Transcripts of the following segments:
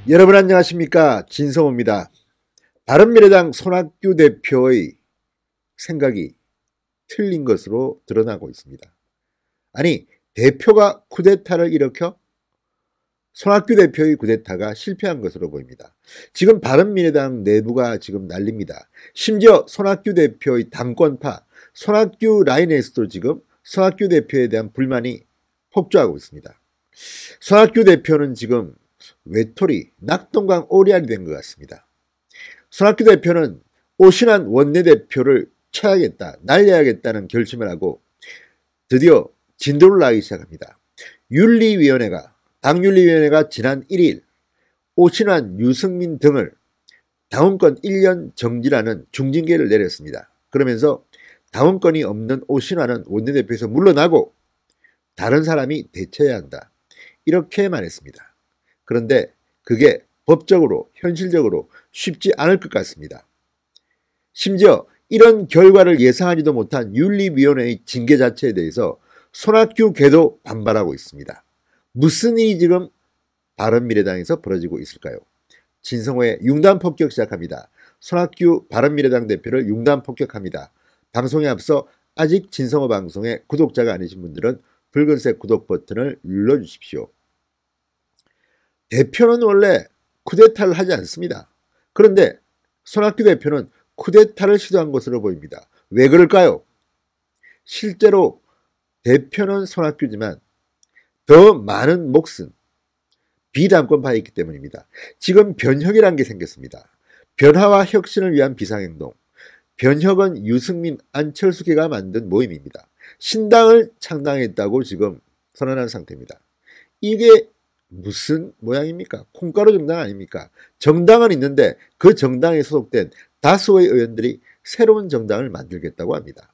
여러분 안녕하십니까, 진성호입니다. 바른미래당 손학규 대표의 생각이 틀린 것으로 드러나고 있습니다. 아니, 대표가 쿠데타를 일으켜 손학규 대표의 쿠데타가 실패한 것으로 보입니다. 지금 바른미래당 내부가 지금 난립니다. 심지어 손학규 대표의 당권파, 손학규 라인에서도 지금 손학규 대표에 대한 불만이 폭주하고 있습니다. 손학규 대표는 지금 외톨이, 낙동강 오리알이 된 것 같습니다. 손학규 대표는 오신환 원내대표를 쳐야겠다, 날려야겠다는 결심을 하고 드디어 진도를 나가기 시작합니다. 당윤리위원회가 지난 1일 오신환, 유승민 등을 당원권 1년 정지라는 중징계를 내렸습니다. 그러면서 당원권이 없는 오신환은 원내대표에서 물러나고 다른 사람이 대체해야 한다, 이렇게 말했습니다. 그런데 그게 법적으로, 현실적으로 쉽지 않을 것 같습니다. 심지어 이런 결과를 예상하지도 못한 윤리위원회의 징계 자체에 대해서 손학규계도 반발하고 있습니다. 무슨 일이 지금 바른미래당에서 벌어지고 있을까요? 진성호의 융단 폭격 시작합니다. 손학규 바른미래당 대표를 융단 폭격합니다. 방송에 앞서 아직 진성호 방송의 구독자가 아니신 분들은 붉은색 구독 버튼을 눌러주십시오. 대표는 원래 쿠데타를 하지 않습니다. 그런데 손학규 대표는 쿠데타를 시도한 것으로 보입니다. 왜 그럴까요? 실제로 대표는 손학규지만 더 많은 몫은 비당권파에 있기 때문입니다. 지금 변혁이라는 게 생겼습니다. 변화와 혁신을 위한 비상행동. 변혁은 유승민, 안철수계가 만든 모임입니다. 신당을 창당했다고 지금 선언한 상태입니다. 이게 무슨 모양입니까? 콩가루 정당 아닙니까? 정당은 있는데 그 정당에 소속된 다수의 의원들이 새로운 정당을 만들겠다고 합니다.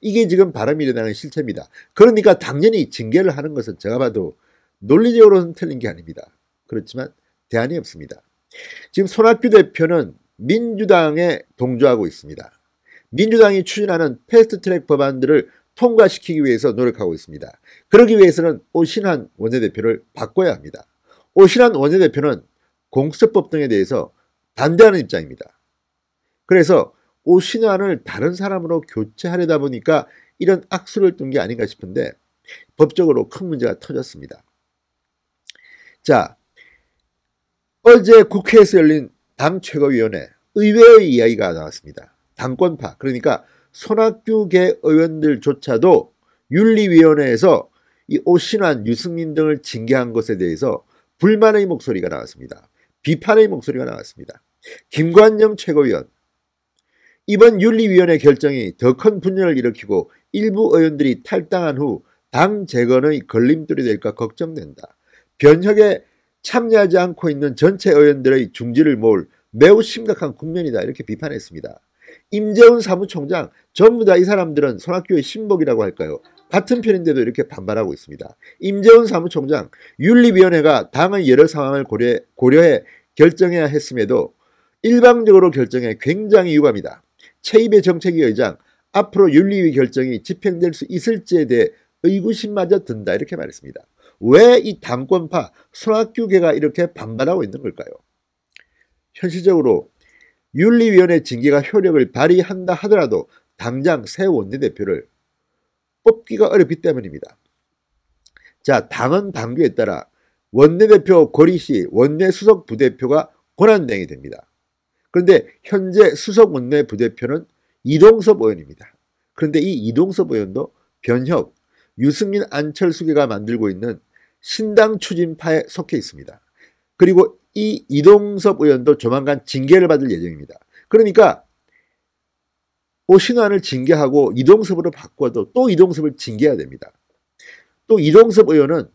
이게 지금 바른미래당의 실체입니다. 그러니까 당연히 징계를 하는 것은 제가 봐도 논리적으로는 틀린 게 아닙니다. 그렇지만 대안이 없습니다. 지금 손학규 대표는 민주당에 동조하고 있습니다. 민주당이 추진하는 패스트트랙 법안들을 통과시키기 위해서 노력하고 있습니다. 그러기 위해서는 오신환 원내대표를 바꿔야 합니다. 오신환 원내대표는 공수처법 등에 대해서 반대하는 입장입니다. 그래서 오신환을 다른 사람으로 교체하려다 보니까 이런 악수를 둔 게 아닌가 싶은데 법적으로 큰 문제가 터졌습니다. 자, 어제 국회에서 열린 당 최고위원회 의회의 이야기가 나왔습니다. 당권파, 그러니까 손학규계 의원들조차도 윤리위원회에서 이 오신환, 유승민 등을 징계한 것에 대해서 불만의 목소리가 나왔습니다. 비판의 목소리가 나왔습니다. 김관영 최고위원, 이번 윤리위원회 결정이 더 큰 분열을 일으키고 일부 의원들이 탈당한 후 당 재건의 걸림돌이 될까 걱정된다. 변혁에 참여하지 않고 있는 전체 의원들의 중지를 모을 매우 심각한 국면이다, 이렇게 비판했습니다. 임재훈 사무총장, 전부 다 이 사람들은 손학규의 신복이라고 할까요? 같은 편인데도 이렇게 반발하고 있습니다. 임재훈 사무총장, 윤리위원회가 당의 여러 상황을 고려해 결정해야 했음에도 일방적으로 결정해 굉장히 유감이다. 최입의 정책위 의장, 앞으로 윤리위 결정이 집행될 수 있을지에 대해 의구심마저 든다, 이렇게 말했습니다. 왜 이 당권파 손학규계가 이렇게 반발하고 있는 걸까요? 현실적으로 윤리위원회 징계가 효력을 발휘한다 하더라도 당장 새 원내대표를 뽑기가 어렵기 때문입니다. 자, 당헌 당규에 따라 원내대표 고리 시 원내수석 부대표가 권한대행이 됩니다. 그런데 현재 수석 원내 부대표는 이동섭 의원입니다. 그런데 이 이동섭 의원도 변혁, 유승민, 안철수계가 만들고 있는 신당 추진파에 속해 있습니다. 그리고 이 이동섭 의원도 조만간 징계를 받을 예정입니다. 그러니까 오신환을 징계하고 이동섭으로 바꿔도 또 이동섭을 징계해야 됩니다. 또 이동섭 의원은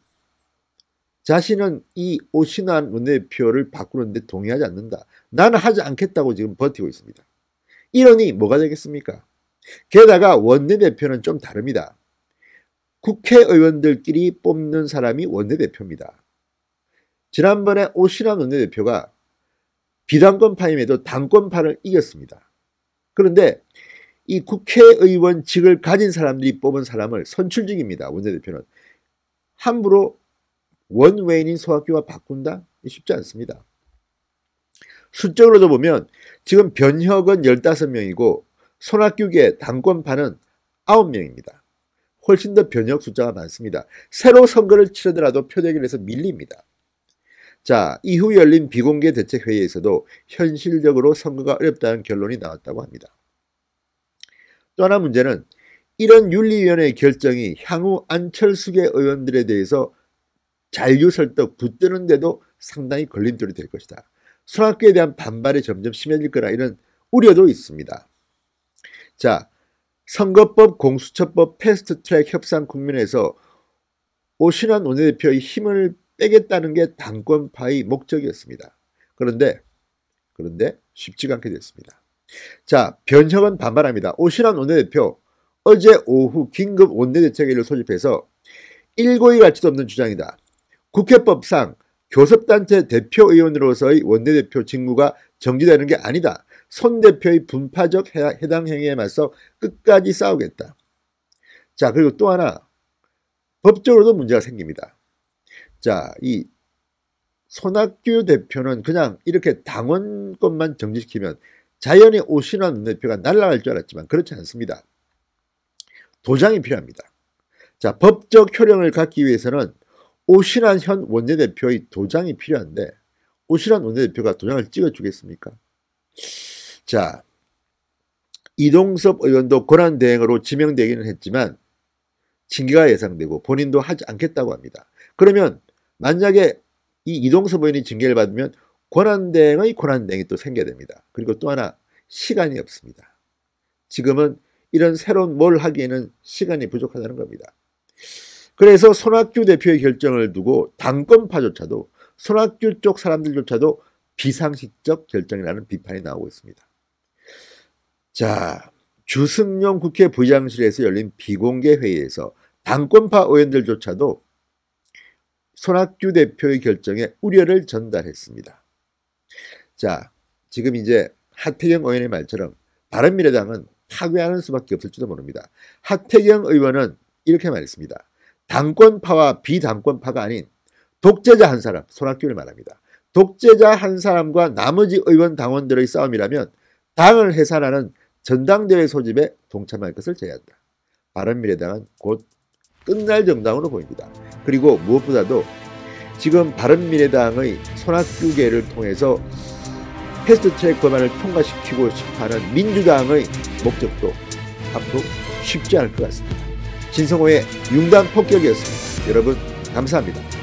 자신은 이 오신환 원내대표를 바꾸는데 동의하지 않는다, 나는 하지 않겠다고 지금 버티고 있습니다. 이러니 뭐가 되겠습니까? 게다가 원내대표는 좀 다릅니다. 국회의원들끼리 뽑는 사람이 원내대표입니다. 지난번에 오신환 원내대표가 비당권파임에도 당권파를 이겼습니다. 그런데 이 국회의원직을 가진 사람들이 뽑은 사람을 선출직입니다. 원내대표는. 함부로 원외인인 손학규와 바꾼다? 쉽지 않습니다. 수적으로도 보면 지금 변혁은 15명이고 손학규계 당권파는 9명입니다. 훨씬 더 변혁 숫자가 많습니다. 새로 선거를 치르더라도 표대결에서 밀립니다. 자, 이후 열린 비공개 대책회의에서도 현실적으로 선거가 어렵다는 결론이 나왔다고 합니다. 또 하나 문제는 이런 윤리위원회의 결정이 향후 안철수계 의원들에 대해서 잔류설득 붙드는데도 상당히 걸림돌이 될 것이다. 손학규에 대한 반발이 점점 심해질 거라 이런 우려도 있습니다. 자, 선거법, 공수처법, 패스트트랙 협상 국면에서 오신환 원내대표의 힘을 빼겠다는 게 당권파의 목적이었습니다. 그런데 쉽지가 않게 됐습니다. 자, 변혁은 반발합니다. 오신환 원내대표 어제 오후 긴급 원내대책회의를 소집해서 일고의 가치도 없는 주장이다. 국회법상 교섭단체 대표의원으로서의 원내대표 직무가 정지되는 게 아니다. 손 대표의 분파적 해당 행위에 맞서 끝까지 싸우겠다. 자, 그리고 또 하나 법적으로도 문제가 생깁니다. 자, 이 손학규 대표는 그냥 이렇게 당원권만 정지시키면 자연히 오신환 원내대표가 날아갈 줄 알았지만 그렇지 않습니다. 도장이 필요합니다. 자, 법적 효력을 갖기 위해서는 오신환 현 원내대표의 도장이 필요한데 오신환 원내대표가 도장을 찍어주겠습니까? 자, 이동섭 의원도 권한대행으로 지명되기는 했지만 징계가 예상되고 본인도 하지 않겠다고 합니다. 그러면 만약에 이 이동섭 의원이 징계를 받으면 권한대행의 권한대행이 또 생겨야 됩니다. 그리고 또 하나 시간이 없습니다. 지금은 이런 새로운 뭘 하기에는 시간이 부족하다는 겁니다. 그래서 손학규 대표의 결정을 두고 당권파조차도 손학규 쪽 사람들조차도 비상식적 결정이라는 비판이 나오고 있습니다. 자, 주승용 국회 부의장실에서 열린 비공개 회의에서 당권파 의원들조차도 손학규 대표의 결정에 우려를 전달했습니다. 자, 지금 이제 하태경 의원의 말처럼 바른미래당은 파괴하는 수밖에 없을지도 모릅니다. 하태경 의원은 이렇게 말했습니다. 당권파와 비당권파가 아닌 독재자 한 사람, 손학규를 말합니다. 독재자 한 사람과 나머지 의원 당원들의 싸움이라면 당을 해산하는 전당대회 소집에 동참할 것을 제의한다. 바른미래당은 곧 끝날 정당으로 보입니다. 그리고 무엇보다도 지금 바른미래당의 손학규계를 통해서 패스트트랙 법안을 통과시키고 싶어하는 민주당의 목적도 앞으로 쉽지 않을 것 같습니다. 진성호의 융단 폭격이었습니다. 여러분 감사합니다.